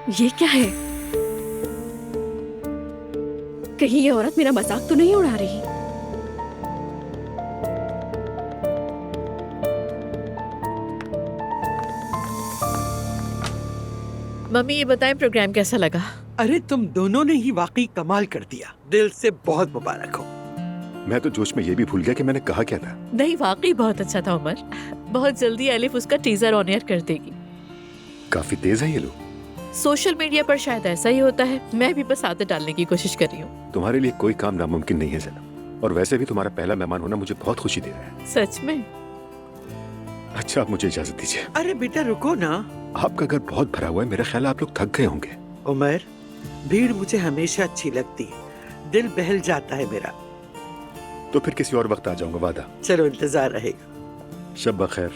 ये क्या है? कहीं ये औरत मेरा मजाक तो नहीं उड़ा रही? मम्मी ये बताएं प्रोग्राम कैसा लगा? अरे तुम दोनों ने ही वाकई कमाल कर दिया। दिल से बहुत मुबारक हो। मैं तो जोश में ये भी भूल गया कि मैंने कहा क्या था। नहीं वाकई बहुत अच्छा था उमर। बहुत जल्दी एलिफ उसका टीजर ऑन एयर कर देगी। काफी तेज है ये लोग। सोशल मीडिया पर शायद ऐसा ही होता है। मैं भी बस आदत डालने की कोशिश कर रही हूँ। तुम्हारे लिए कोई काम नामुमकिन नहीं है ज़ैनब, और वैसे भी तुम्हारा पहला मेहमान होना मुझे बहुत खुशी दे रहा है। सच में? अच्छा आप मुझे इजाजत दीजिए। अरे बेटा रुको ना। आपका घर बहुत भरा हुआ है, मेरा ख्याल है आप लोग थक गए होंगे। उमर, भीड़ मुझे हमेशा अच्छी लगती है, दिल बहल जाता है मेरा। तो फिर किसी और वक्त आ जाऊंगा, वादा। चलो इंतजार रहेगा। शब बखैर।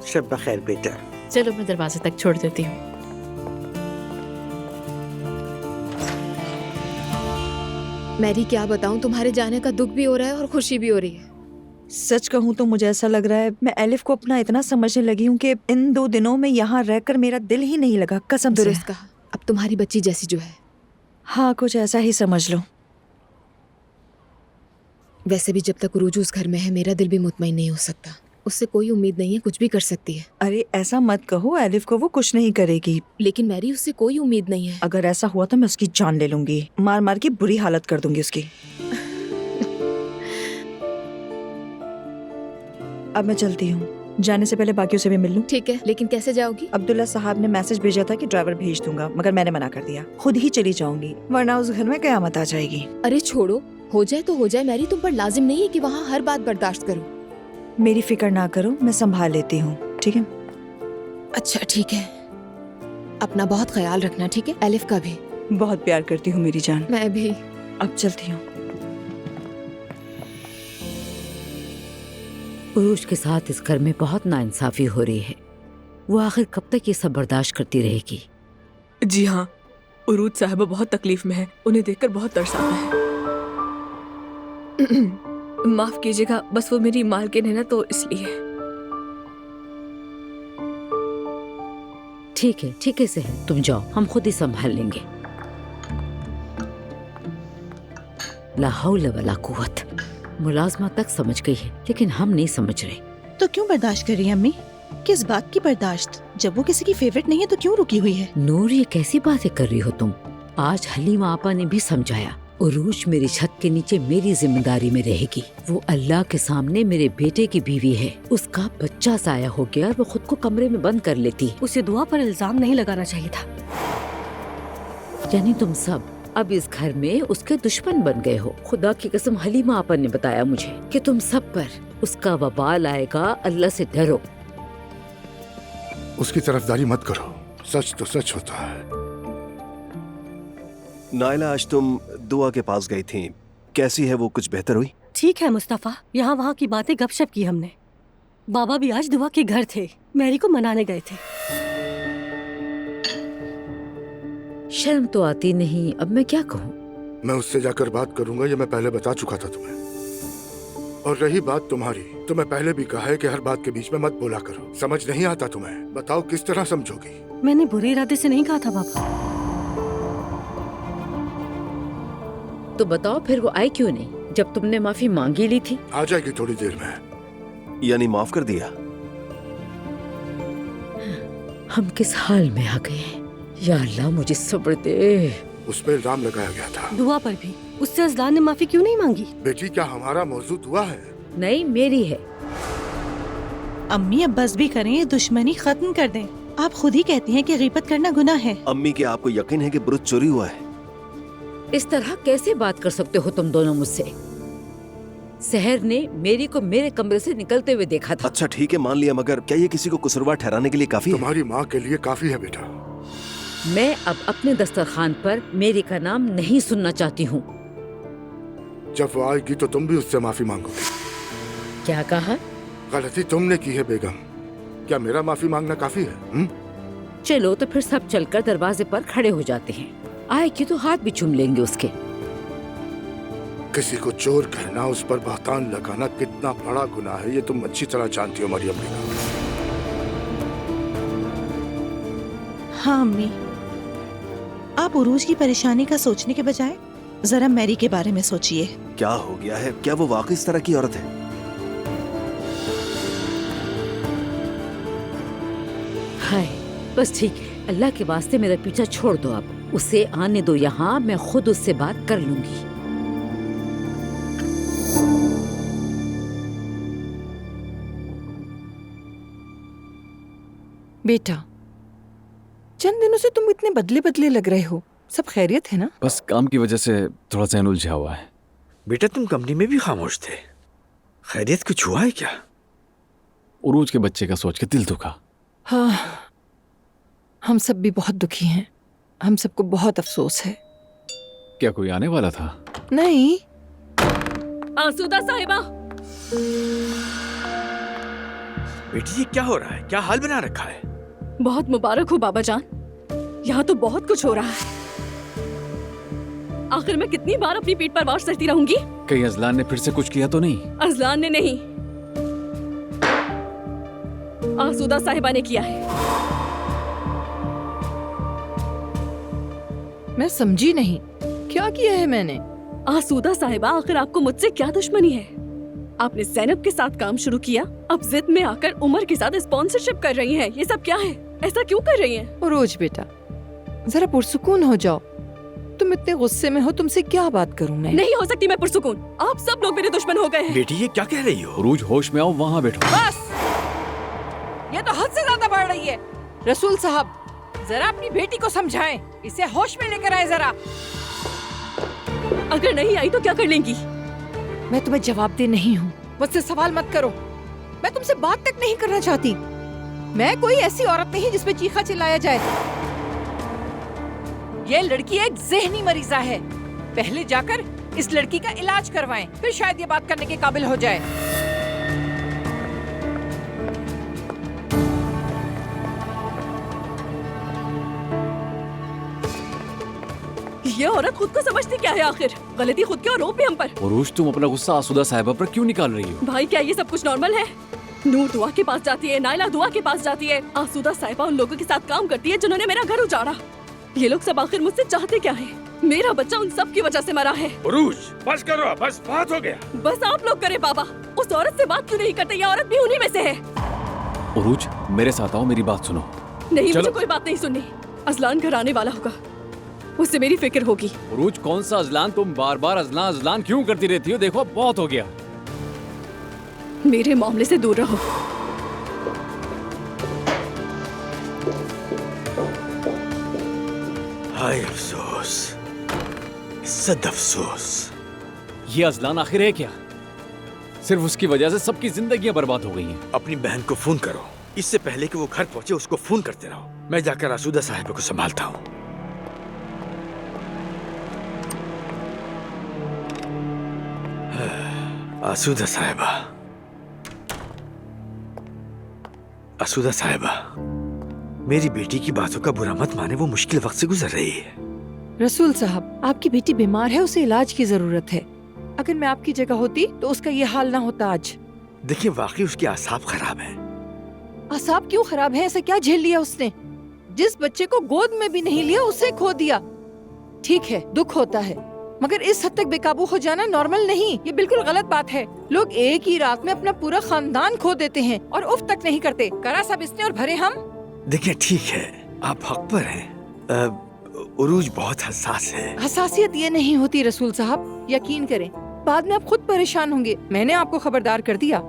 शब बखैर बेटा। चलो मैं दरवाजे तक छोड़ देती हूँ। मैरी क्या बताऊं, तुम्हारे जाने का दुख भी हो रहा है और खुशी भी हो रही है। सच कहूँ तो मुझे ऐसा लग रहा है मैं एलिफ को अपना इतना समझने लगी हूँ कि इन 2 दिनों में यहाँ रहकर मेरा दिल ही नहीं लगा, कसम से। दुरुस्त कहा, अब तुम्हारी बच्ची जैसी जो है। हाँ कुछ ऐसा ही समझ लो। वैसे भी जब तक उरूज उस घर में है मेरा दिल भी मुतमईन नहीं हो सकता। उससे कोई उम्मीद नहीं है, कुछ भी कर सकती है। अरे ऐसा मत कहो, एलिफ को वो कुछ नहीं करेगी। लेकिन मैरी उससे कोई उम्मीद नहीं है। अगर ऐसा हुआ तो मैं उसकी जान ले लूंगी, मार मार के बुरी हालत कर दूंगी उसकी। अब मैं चलती हूँ, जाने से पहले बाकियों से भी मिल लूं। ठीक है, लेकिन कैसे जाओगी? अब्दुल्ला साहब ने मैसेज भेजा था कि ड्राइवर भेज दूंगा, मगर मैंने मना कर दिया। खुद ही चली जाऊंगी, वरना उस घर में कयामत आ जाएगी। अरे छोड़ो, हो जाए तो हो जाए। मैरी तुम पर लाजिम नहीं है कि वहाँ हर बात बर्दाश्त करो। मेरी फिक्र ना करो, मैं संभाल लेती हूँ, ठीक है? अच्छा ठीक है, अपना बहुत ख्याल रखना, ठीक है? एलिफ का भी। बहुत प्यार करती हूँ मेरी जान। मैं भी। अब चलती हूँ। उरूज के साथ इस घर में बहुत नाइंसाफी हो रही है। वो आखिर कब तक ये सब बर्दाश्त करती रहेगी? जी हाँ, उरूज साहबा बहुत तकलीफ में है। उन्हें देखकर बहुत तरस आता है। माफ कीजिएगा, बस वो मेरी मालकिन है ना, तो इसलिए। ठीक है सहन, तुम जाओ, हम खुद ही संभाल लेंगे। ला हौला वला कुव्वत। मुलाजमा तक समझ गई है, लेकिन हम नहीं समझ रहे। तो क्यों बर्दाश्त कर रही है अम्मी? किस बात की बर्दाश्त? जब वो किसी की फेवरेट नहीं है तो क्यों रुकी हुई है? नूर, ये कैसी बातें कर रही हो तुम? आज हलीमा आपा ने भी समझाया, उरूज मेरी छत के नीचे मेरी जिम्मेदारी में रहेगी। वो अल्लाह के सामने मेरे बेटे की बीवी है। उसका बच्चा साया हो गया और वो खुद को कमरे में बंद कर लेती। उसे दुआ पर इल्जाम नहीं लगाना चाहिए था। यानी तुम सब अब इस घर में उसके दुश्मन बन गए हो। खुदा की कसम, हलीमा आपा ने बताया मुझे कि तुम सब पर उसका वबाल आएगा। अल्लाह से डरो। उसकी तरफदारी मत करो, सच तो सच होता है। नायला, आज तुम दुआ के पास गई थी, कैसी है वो? कुछ बेहतर हुई? ठीक है मुस्तफा, यहाँ वहाँ की बातें गपशप की हमने। बाबा भी आज दुआ के घर थे, मैरी को मनाने गए थे। शर्म तो आती नहीं, अब मैं क्या कहूँ? मैं उससे जाकर बात करूंगा, ये मैं पहले बता चुका था तुम्हें। और रही बात तुम्हारी, तो मैं पहले भी कहा है कि हर बात के बीच में मत बोला करो। समझ नहीं आता तुम्हें? बताओ किस तरह समझोगी? मैंने बुरे इरादे से नहीं कहा था बाबा। तो बताओ फिर वो आई क्यों नहीं, जब तुमने माफी मांगी ली थी? आ जाएगी थोड़ी देर में। यानी माफ कर दिया? हम किस हाल में आ गए? या अल्लाह मुझे सब्र दे। उस पर इल्जाम लगाया गया था। दुआ पर भी उससे अजलान ने माफी क्यों नहीं मांगी? बेटी क्या हमारा मौजूद हुआ है? नहीं, मेरी है। अम्मी अब बस भी करें, ये दुश्मनी खत्म कर दें। आप खुद ही कहती हैं कि गीबत करना गुनाह है। अम्मी, क्या आपको यकीन है कि बुरुज चोरी हुआ है? इस तरह कैसे बात कर सकते हो तुम दोनों मुझसे? सहर ने मेरी को मेरे कमरे से निकलते हुए देखा था। अच्छा ठीक है, मान लिया, मगर क्या ये किसी को कसूरवार ठहराने के लिए काफी है? तुम्हारी माँ के लिए काफी है बेटा। मैं अब अपने दस्तरखान पर मेरी का नाम नहीं सुनना चाहती हूँ। जब वो आएगी तो तुम भी उससे माफी मांगोगे। क्या कहा? गलती तुमने की है बेगम, क्या मेरा माफी मांगना काफी है? चलो तो फिर सब चलकर दरवाजे पर खड़े हो जाते हैं। आएगी तो हाथ भी चूम लेंगे उसके। किसी को चोर कहना, उस पर बहतान लगाना कितना बड़ा गुनाह है, ये तुम अच्छी तरह जानती हो मरियम बेगम। हाँ अम्मी, आप उरूज की परेशानी का सोचने के बजाय जरा मैरी के बारे में सोचिए। क्या हो गया है? क्या वो वाकई इस तरह की औरत है? हाय, बस ठीक है, अल्लाह के वास्ते मेरा पीछा छोड़ दो आप। उसे आने दो यहाँ, मैं खुद उससे बात कर लूंगी। बेटा, चंद दिनों से तुम इतने बदले बदले लग रहे हो। सब खैरियत है ना? बस काम की वजह से थोड़ा सा उलझा हुआ है। बेटा तुम कंपनी में भी खामोश थे, खैरियत कुछ हुआ है क्या? उरूज के बच्चे का सोच के दिल दुखा। हाँ, हम सब भी बहुत दुखी हैं। हम सबको बहुत अफसोस है। क्या कोई आने वाला था? नहीं। आसूदा साहिबा, बेटी ये क्या हो रहा है? क्या हाल बना रखा है? बहुत मुबारक हो बाबा जान, यहाँ तो बहुत कुछ हो रहा है। आखिर मैं कितनी बार अपनी पीठ पर वार सहती रहूंगी? कहीं अजलान ने फिर से कुछ किया तो नहीं? अजलान ने नहीं, आसूदा साहिबा ने किया है। मैं समझी नहीं, क्या किया है मैंने? आसूदा साहिबा, आखिर आपको मुझसे क्या दुश्मनी है? आपने ज़ैनब के साथ काम शुरू किया, अब जिद में आकर उमर के साथ स्पॉन्सरशिप कर रही हैं। ये सब क्या है? ऐसा क्यों कर रही हैं? रोज बेटा, जरा पुरसुकून हो जाओ। तुम इतने गुस्से में हो, तुमसे क्या बात करूं मैं? नहीं हो सकती मैं पुरसुकून। आप सब लोग मेरे दुश्मन हो गए हैं। बेटी ये क्या कह रही हो? उरूज होश में आओ, वहाँ बैठो। बस, ये तो हद से ज्यादा बढ़ रही है। रसूल साहब, जरा अपनी बेटी को समझाएं, इसे होश में लेकर आए जरा। अगर नहीं आई तो क्या कर लेंगी? मैं तुम्हें जवाबदेह नहीं हूँ, मुझसे सवाल मत करो। मैं तुमसे बात तक नहीं करना चाहती। मैं कोई ऐसी औरत नहीं जिसपे चीखा चिल्लाया जाए। ये लड़की एक ज़हनी मरीजा है। पहले जाकर इस लड़की का इलाज करवाएं, फिर शायद ये बात करने के काबिल हो जाए। ये औरत खुद को समझती क्या है? आखिर गलती खुद की और रोप भी हम पर। उरूज, तुम अपना गुस्सा आसूदा साहिबा पर क्यों निकाल रही हो? भाई क्या ये सब कुछ नॉर्मल है? नूर दुआ के पास जाती है, नाइला दुआ के पास जाती है, आसूदा साहिबा उन लोगों के साथ काम करती है जिन्होंने मेरा घर उजाड़ा। ये लोग सब आखिर मुझसे चाहते क्या है? मेरा बच्चा उन सब की वजह से मरा है। उरूज, बस करो, बस बात हो गया। बस आप लोग करें बाबा। उस औरत से बात क्यों नहीं करते? ये औरत भी उन्हीं में से है। उरूज, मेरे साथ आओ, मेरी बात सुनो। नहीं, चलो। मुझे कोई बात नहीं सुननी। अजलान घर आने वाला होगा, उससे मेरी फिक्र होगी। उरूज, कौन सा अजलान? तुम बार बार अजलान अजलान क्यों करती रहती हो? देखो बहुत हो गया। मेरे मामले से दूर रहो। हाय अफसोस, सद अफसोस। ये अजलान आखिर है क्या? सिर्फ उसकी वजह से सबकी जिंदगियां बर्बाद हो गई हैं। अपनी बहन को फोन करो, इससे पहले कि वो घर पहुंचे उसको फोन करते रहो। मैं जाकर आसूदा साहिबा को संभालता हूँ। आसूदा साहिबा, आसूदा साहिबा, मेरी बेटी की बातों का बुरा मत माने, वो मुश्किल वक्त से गुजर रही है। रसूल साहब, आपकी बेटी बीमार है, उसे इलाज की जरूरत है। अगर मैं आपकी जगह होती तो उसका ये हाल ना होता आज। देखिए वाकई उसके आसाब खराब हैं। आसाब क्यों खराब है? ऐसा क्या झेल लिया उसने? जिस बच्चे को गोद में भी नहीं लिया उसे खो दिया। ठीक है, दुख होता है, मगर इस हद तक बेकाबू हो जाना नॉर्मल नहीं। ये बिल्कुल गलत बात है। लोग एक ही रात में अपना पूरा खानदान खो देते हैं और उफ तक नहीं करते। करा सब इसने और भरे हम। देखिए ठीक है, आप हक पर हैं। उरूज बहुत हसास है। हसासियत ये नहीं होती रसूल साहब, यकीन करें, बाद में आप खुद परेशान होंगे। मैंने आपको खबरदार कर दिया।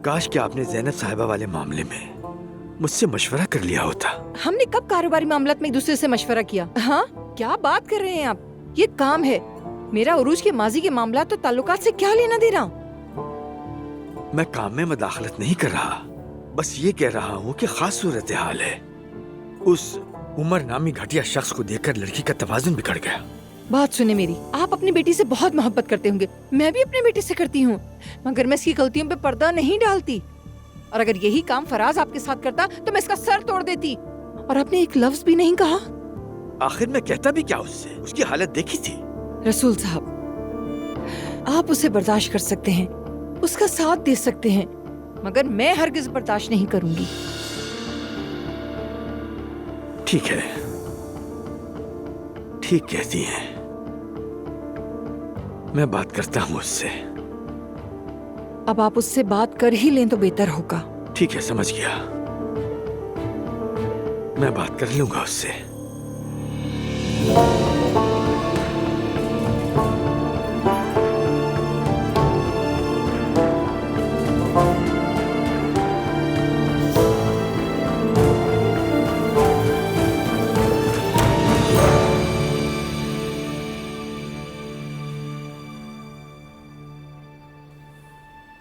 काश कि आपने ज़ैनब साहिबा वाले मामले में मुझसे मशवरा कर लिया होता। हमने कब कारोबारी मामलात में एक दूसरे से मशवरा किया? हाँ, क्या बात कर रहे हैं आप? ये काम है मेरा। उरूज के माजी के मामला तो ताल्लुकात से क्या लेना देना? मैं काम में मदाखलत नहीं कर रहा, बस ये कह रहा हूँ कि खास सूरत हाल है। उस उमर नामी घटिया शख्स को देखकर लड़की का तवाजुन बिगड़ गया। बात सुने मेरी, आप अपनी बेटी से बहुत मोहब्बत करते होंगे। मैं भी अपनी बेटी से करती हूँ, मगर मैं इसकी गलतियों पे पर्दा नहीं डालती। और अगर यही काम फराज आपके साथ करता तो मैं इसका सर तोड़ देती। और आपने एक लफ्ज भी नहीं कहा। आखिर मैं कहता भी क्या उससे? उसकी हालत देखी थी। रसूल साहब, आप उसे बर्दाश्त कर सकते हैं, उसका साथ दे सकते हैं, मगर मैं हरगिज बर्दाश्त नहीं करूंगी। ठीक है, ठीक कहती हैं। मैं बात करता हूँ उससे। अब आप उससे बात कर ही लें तो बेहतर होगा। ठीक है, समझ गया। मैं बात कर लूंगा उससे।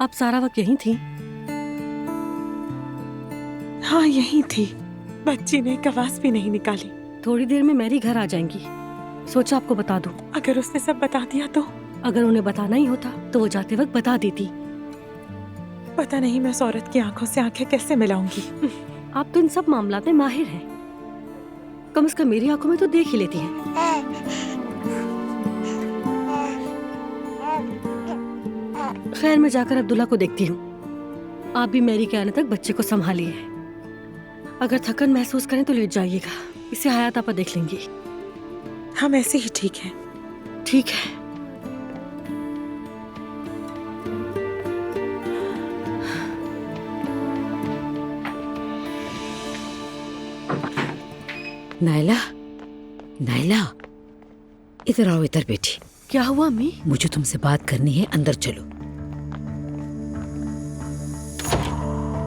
आप सारा वक्त यहीं थी? हाँ, यही थी। बच्ची ने एक आवाज भी नहीं निकाली। थोड़ी देर में मैरी घर आ जाएंगी, सोचा आपको बता दूं। अगर उसने सब बता दिया तो? अगर उन्हें बताना ही होता तो वो जाते वक्त बता देती। पता नहीं मैं उस औरत की आंखों से आंखें कैसे मिलाऊंगी। आप तो इन सब मामलात में माहिर हैं। कम से कम मेरी आंखों में तो देख ही लेती हैं। खैर, मैं जाकर अब्दुल्ला को देखती हूँ। आप भी मैरी के आने तक बच्चे को संभालिए। अगर थकन महसूस करें तो लेट जाइएगा। इसे हयात आपा देख लेंगी। हम ऐसे ही ठीक हैं। ठीक है। नायला, नायला, इधर आओ, इधर बेटी। क्या हुआ अम्मी? मुझे तुमसे बात करनी है, अंदर चलो।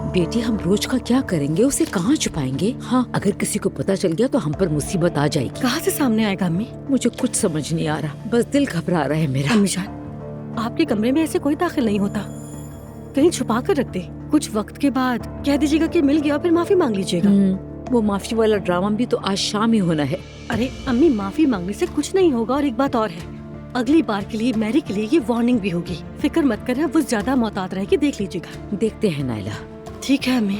बेटी, हम रोज का क्या करेंगे? उसे कहाँ छुपाएंगे? हाँ, अगर किसी को पता चल गया तो हम पर मुसीबत आ जाएगी। कहाँ से सामने आएगा अम्मी? मुझे कुछ समझ नहीं आ रहा, बस दिल घबरा रहा है मेरा। अम्मी जान, आपके कमरे में ऐसे कोई दाखिल नहीं होता। कहीं छुपा कर रख दे। कुछ वक्त के बाद कह दीजिएगा कि मिल गया, फिर माफी मांग लीजिएगा। वो माफी वाला ड्रामा भी तो आज शाम ही होना है। अरे अम्मी, माफी मांगने से कुछ नहीं होगा। और एक बात और है, अगली बार के लिए मैरी के लिए ये वार्निंग भी होगी। फिक्र मत करें, वो ज्यादा मोहतात रहेगी, देख लीजिएगा। देखते हैं नायला। ठीक है अम्मी।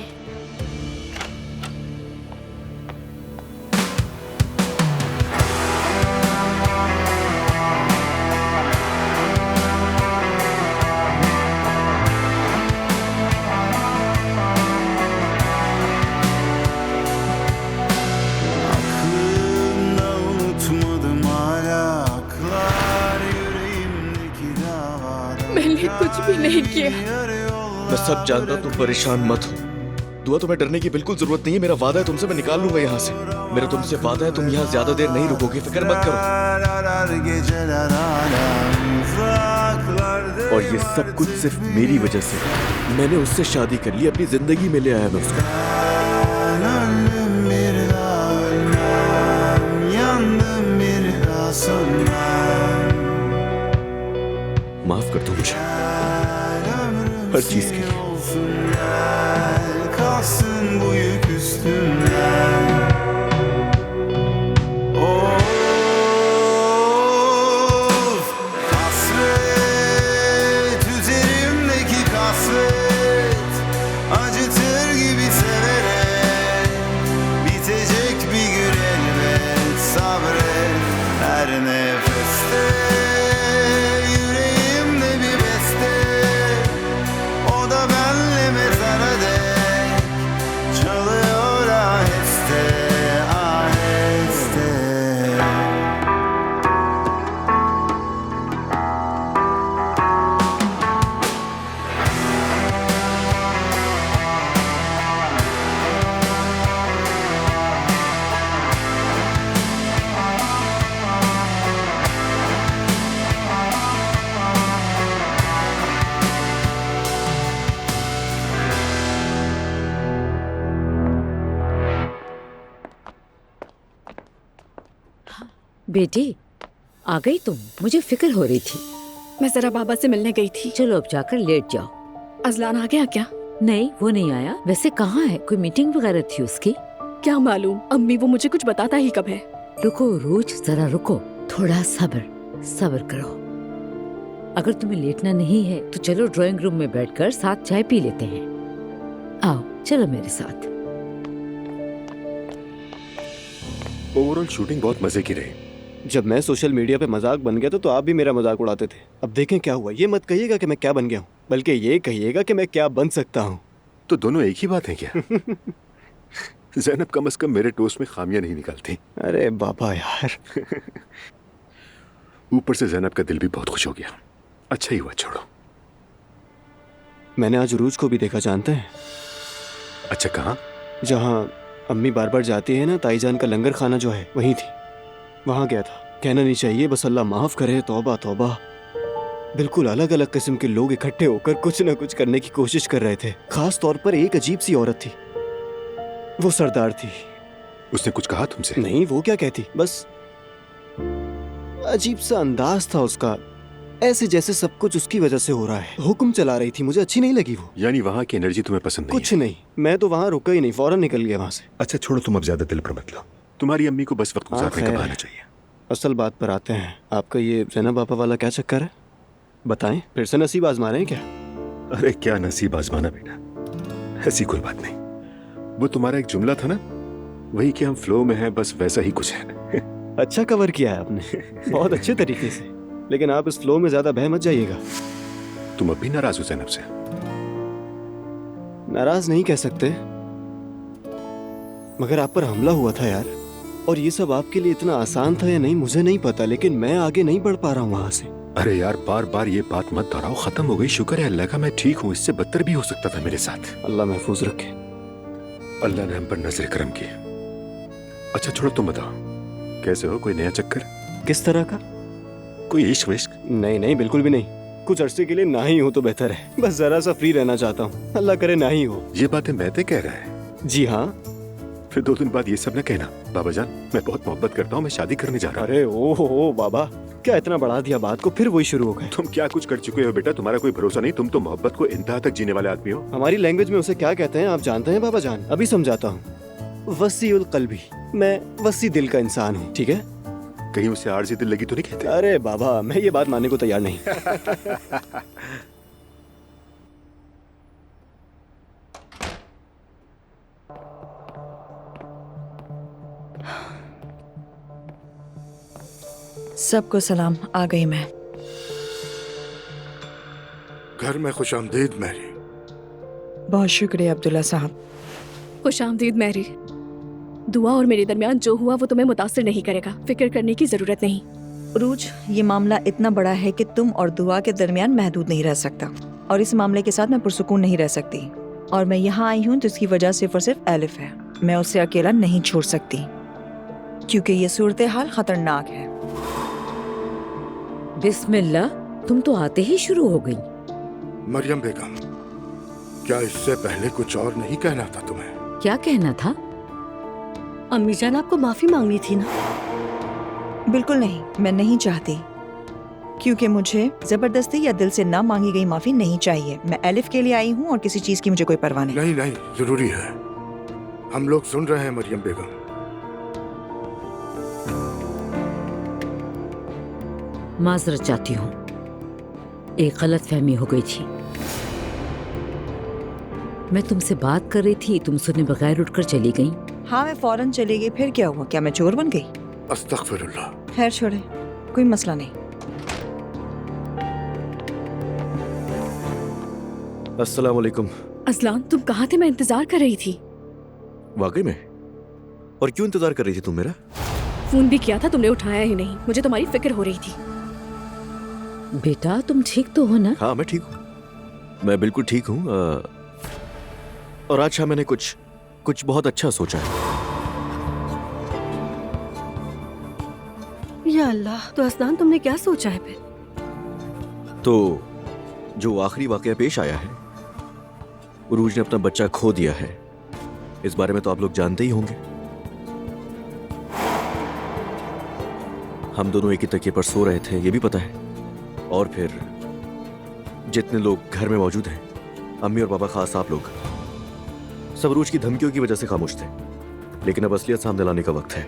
मैंने कुछ भी नहीं किया। मैं सब जानता, तुम परेशान मत हो। दुआ, तुम्हें डरने की बिल्कुल जरूरत नहीं है। मेरा वादा है तुमसे, मैं निकाल लूंगा यहाँ से। मेरा तुमसे वादा है, तुम यहाँ ज्यादा देर नहीं रुकोगे, फिक्र मत करो। और ये सब कुछ सिर्फ मेरी वजह से। मैंने उससे शादी कर ली, अपनी जिंदगी में ले आया मैं उसको। माफ कर दो मुझे हर चीज के लिए। Kalsın bu yük üstümden. Of, hasret üzerimdeki kasvet, acıtır gibi severek, bitecek bir gün elbet, sabret her nefeste. Yüreğimde bir beste, o da benle mezara dek çalıyor aheste, aheste. बेटी, आ गई तुम? मुझे फिक्र हो रही थी। मैं जरा बाबा से मिलने गई थी। चलो अब जाकर लेट जाओ। अजलान आ गया क्या? नहीं, वो नहीं आया। वैसे कहाँ है? कोई मीटिंग वगैरह थी उसकी? क्या मालूम, अम्मी वो मुझे कुछ बताता ही कब है। रुको रोज, जरा रुको, थोड़ा सब्र सब्र करो। अगर तुम्हें लेटना नहीं है तो चलो ड्राइंग रूम में बैठकर साथ चाय पी लेते हैं। आओ, चलो मेरे साथ। ओवरऑल शूटिंग बहुत मजे की रही। जब मैं सोशल मीडिया पे मजाक बन गया था तो आप भी मेरा मजाक उड़ाते थे। अब देखें क्या हुआ। ये मत कहिएगा कि मैं क्या बन गया हूँ, बल्कि ये कहिएगा कि मैं क्या बन सकता हूँ। तो दोनों एक ही बात है क्या? जैनब कम से कम मेरे टोस्ट में खामियां नहीं निकालती। अरे बाबा यार। ऊपर से जैनब का दिल भी बहुत खुश हो गया। अच्छा ही हुआ, छोड़ो। मैंने आज उरूज को भी देखा, जानते हैं? अच्छा, कहाँ? जहाँ अम्मी बार बार जाती है ना, ताईजान का लंगर खाना जो है, वहीं थी। वहाँ गया था। कहना नहीं चाहिए, बस अल्लाह माफ करे। तौबा तौबा। बिल्कुल अलग अलग किस्म के लोग इकट्ठे होकर कुछ न कुछ करने की कोशिश कर रहे थे। खास तौर पर एक अजीब सी औरत थी, वो सरदार थी। उसने कुछ कहा तुमसे? नहीं, वो क्या कहती, बस अजीब सा अंदाज था उसका, ऐसे जैसे सब कुछ उसकी वजह से हो रहा है। हुक्म चला रही थी, मुझे अच्छी नहीं लगी वो। यानी वहाँ की एनर्जी तुम्हें पसंद नहीं? कुछ नहीं, मैं तो वहाँ रुका ही नहीं, फौरन निकल गया वहाँ से। अच्छा छोड़ो, तुम अब ज्यादा दिल पर मत लो। तुम्हारी अम्मी को बस वक्त गुजारने का बहाना चाहिए। असल बात पर आते हैं। आपका ये जैनब आपा वाला क्या चक्कर है, बताएं? फिर से नसीब आजमा रहे हैं क्या? अरे क्या नसीब आजमाना बेटा, ऐसी कोई बात नहीं। वो तुम्हारा एक जुमला था ना, वही कि हम फ्लो में हैं, बस वैसा ही कुछ है। अच्छा कवर किया है आपने, बहुत अच्छे तरीके से। लेकिन आप इस फ्लो में ज्यादा बह मत जाइएगा। तुम अब भी नाराज हो जैनब से? नाराज नहीं कह सकते, मगर आप पर हमला हुआ था यार, और ये सब आपके लिए इतना आसान था या नहीं मुझे नहीं पता, लेकिन मैं आगे नहीं बढ़ पा रहा हूँ वहां से। अरे यार, बार बार ये बात मत दोहराओ, खत्म हो गई। शुक्र है अल्लाह का मैं ठीक हूँ, इससे बदतर भी हो सकता था मेरे साथ। अल्लाह महफूज रखे। अल्लाह ने हम पर नजर करम की। अच्छा छोड़ो, तुम बताओ कैसे हो? कोई नया चक्कर? किस तरह का? कोई इश्क विश्क? नहीं नहीं, बिल्कुल भी नहीं। कुछ अरसे के लिए ना ही हो तो बेहतर है, बस जरा सा फ्री रहना चाहता हूँ। अल्लाह करे ना ही हो। ये बातें महते कह रहा है? जी हाँ। फिर 2 दिन बाद ये सब न कहना। बाबा जान, मैं बहुत मोहब्बत करता हूँ, मैं शादी करने जा रहा हूँ। अरे ओ बाबा, क्या इतना बढ़ा दिया बात को, फिर वही शुरू हो गए। तुम क्या कुछ कर चुके हो बेटा, तुम्हारा कोई भरोसा नहीं। तुम तो मोहब्बत को इंतहा तक जीने वाले आदमी हो। हमारी लैंग्वेज में उसे क्या कहते हैं आप जानते हैं बाबा जान? अभी समझाता हूँ। वसीउल कल्बी, मैं वसी दिल का इंसान हूँ, ठीक है? कहीं उसे आरजी दिल लगी तो नहीं कहते? अरे बाबा, मैं ये बात मानने को तैयार नहीं। सबको सलाम, आ गई मैं। घर में खुशामदीद मैरी। बहुत शुक्रिया अब्दुल्ला साहब। खुशामदीद मैरी। दुआ और मेरे दरमियान जो हुआ वो तुम्हें मुतासिर नहीं करेगा, फिक्र करने की जरूरत नहीं। रूज, ये मामला इतना बड़ा है कि तुम और दुआ के दरमियान महदूद नहीं रह सकता, और इस मामले के साथ मैं पुरसुकून नहीं रह सकती। और मैं यहाँ आई हूँ जिसकी वजह सिर्फ और सिर्फ एलिफ है। मैं उसे अकेला नहीं छोड़ सकती, क्योंकि ये सूरत हाल खतरनाक है। बिस्मिल्लाह, तुम तो आते ही शुरू हो गई। मरियम बेगम, क्या इससे पहले कुछ और नहीं कहना था तुम्हें? क्या कहना था? अम्मी जान, आपको माफी मांगनी थी ना? बिल्कुल नहीं, मैं नहीं चाहती, क्योंकि मुझे जबरदस्ती या दिल से ना मांगी गई माफी नहीं चाहिए। मैं एलिफ के लिए आई हूँ और किसी चीज की मुझे कोई परवाह नहीं। नहीं नहीं, जरूरी है, हम लोग सुन रहे हैं मरियम बेगम। माजरत चाहती हूँ, एक गलत फहमी हो गई थी। मैं तुमसे बात कर रही थी, तुम सुने बगैर उठकर चली गई। हाँ, मैं फौरन चली गई, फिर क्या हुआ? क्या मैं चोर बन गई? अस्तगफिरुल्लाह। खैर छोड़े, कोई मसला नहीं। अस्सलाम वालेकुम। असलान, तुम कहाँ थे? मैं इंतजार कर रही थी। वाकई में? और क्यों इंतजार कर रही थी तुम मेरा? फोन भी किया था, तुमने उठाया ही नहीं। मुझे तुम्हारी फिक्र हो रही थी। बेटा, तुम ठीक तो हो ना? हाँ, मैं ठीक हूँ, मैं बिल्कुल ठीक हूँ। और आज मैंने कुछ बहुत अच्छा सोचा है। या अल्लाह, तो असलान तुमने क्या सोचा है फिर? तो जो आखिरी वाकया पेश आया है, उरूज ने अपना बच्चा खो दिया है, इस बारे में तो आप लोग जानते ही होंगे। हम दोनों एक ही तकिए पर सो रहे थे, ये भी पता है। और फिर जितने लोग घर में मौजूद हैं, अम्मी और पापा, खास आप लोग, सब उरूज की धमकियों की वजह से खामोश थे। लेकिन अब असलियत सामने लाने का वक्त है।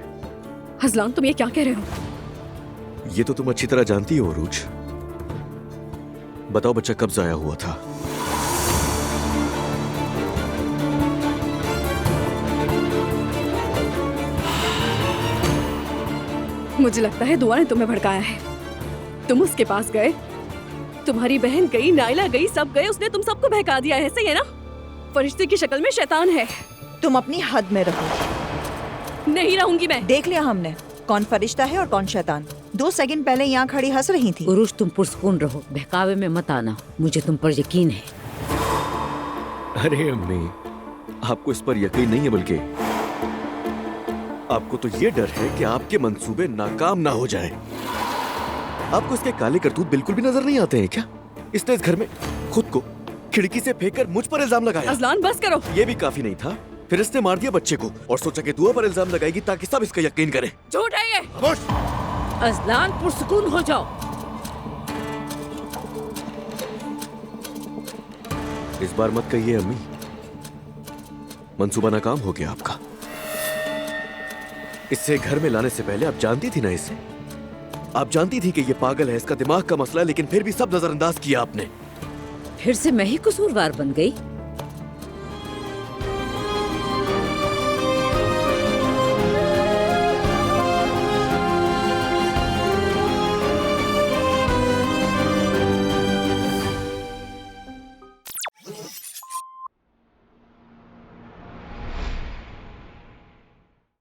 हजलान, तुम ये क्या कह रहे हो? ये तो तुम अच्छी तरह जानती हो उरूज। बताओ, बच्चा कब जाया हुआ था? मुझे लगता है दुआ ने तुम्हें भड़काया है। तुम उसके पास गए, तुम्हारी बहन गई, नाइला गई, सब गए, उसने तुम सबको बहका दिया है। सही है ना? फरिश्ते की शक्ल में शैतान है। तुम अपनी हद में रहो। नहीं रहूंगी मैं। देख लिया हमने कौन फरिश्ता है और कौन शैतान। 2 सेकंड पहले यहाँ खड़ी हंस रही थी। उरुज, तुम पुरसकून रहो, बहकावे में मत आना। मुझे तुम पर यकीन है। अरे अम्मी, आपको इस पर यकीन नहीं है, बल्कि आपको तो ये डर है कि आपके मंसूबे नाकाम ना हो जाए। आपको इसके काले करतूत बिल्कुल भी नजर नहीं आते हैं क्या? इसने इस घर में खुद को खिड़की से फेंककर मुझ पर इल्जाम लगाया। अजलान बस करो। ये भी काफी नहीं था, फिर इसने मार दिया बच्चे को और सोचा कि दुआ पर इल्जाम लगाएगी ताकि सब इसका यकीन करें। झूठ है ये। अजलान, पुरसकून हो जाओ। इस बार मत कहिए अम्मी, मंसूबा नाकाम हो गया आपका। इससे घर में लाने से पहले आप जानती थी ना इसे? आप जानती थी कि ये पागल है, इसका दिमाग का मसला है, लेकिन फिर भी सब नजरअंदाज किया आपने। फिर से मैं ही कसूरवार बन गई।